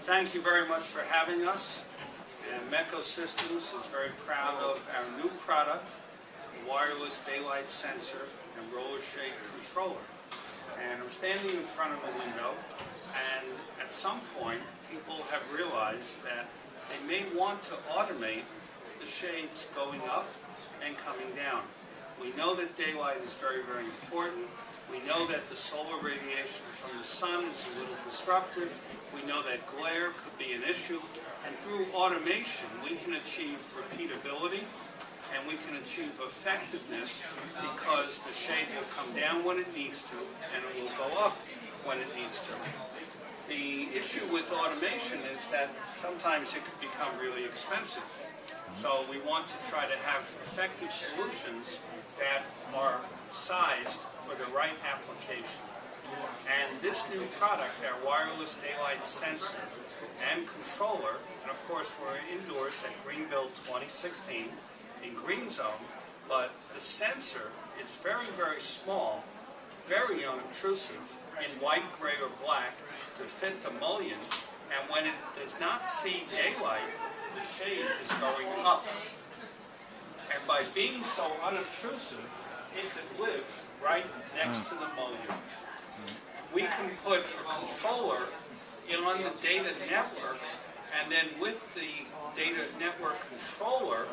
Thank you very much for having us. And Mechosystems is very proud of our new product, the wireless daylight sensor and roller shade controller. And I'm standing in front of a window, and at some point people have realized that they may want to automate the shades going up and coming down. We know that daylight is very, very important. We know that the solar radiation from the sun is a little disruptive. We know that glare could be an issue. And through automation, we can achieve repeatability and we can achieve effectiveness because the shade will come down when it needs to and it will go up when it needs to. The issue with automation is that sometimes it could become really expensive. So we want to try to have effective solutions that are sized for the right application. And this new product, our wireless daylight sensor and controller, and of course we're indoors at Greenbuild 2016 in Green Zone, but the sensor is very, very small, very unobtrusive, in white, gray, or black to fit the mullion, and when it does not see daylight, the shade is going up. And by being so unobtrusive, it could live right next to the mullion. We can put a controller on the data network, and then with the data network controller,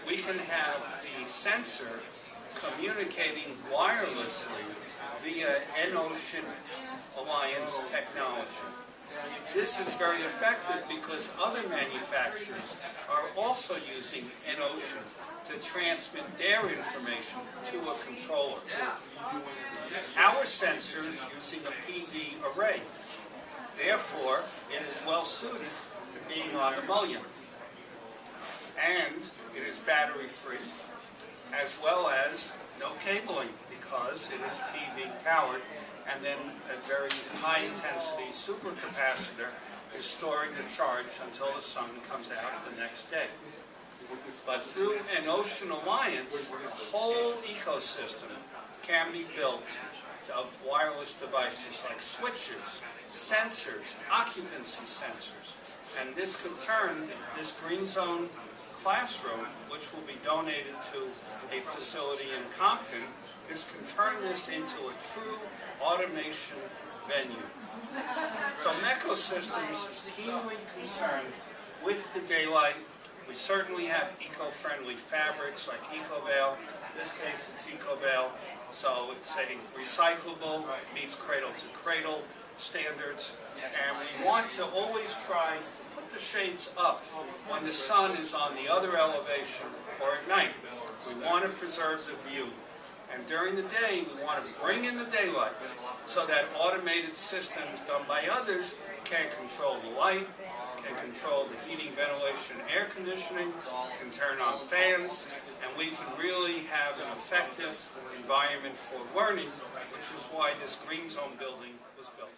we can have the sensor communicating wirelessly via N-Ocean Alliance technology. This is very effective because other manufacturers are also using N-Ocean to transmit their information to a controller. Our sensor is using a PV array. Therefore, it is well suited to being on the mullion. And it is battery free, as well as no cabling because it is PV powered, and then a very high intensity supercapacitor is storing the charge until the sun comes out the next day. But through an Ocean Alliance, the whole ecosystem can be built of wireless devices like switches, sensors, occupancy sensors. And this could turn this Green Zone classroom, which will be donated to a facility in Compton, this can turn this into a true automation venue. So Mechosystems is keenly concerned with the daylight. We certainly have eco-friendly fabrics like EcoVale. In this case, it's EcoVale, so it's a recyclable, meets cradle-to-cradle standards. And we want to always try to put the shades up when the sun is on the other elevation or at night. We want to preserve the view. And during the day, we want to bring in the daylight so that automated systems done by others can control the light, can control the heating, ventilation, air conditioning, can turn on fans, and we can really have an effective environment for learning, which is why this Green Zone building was built.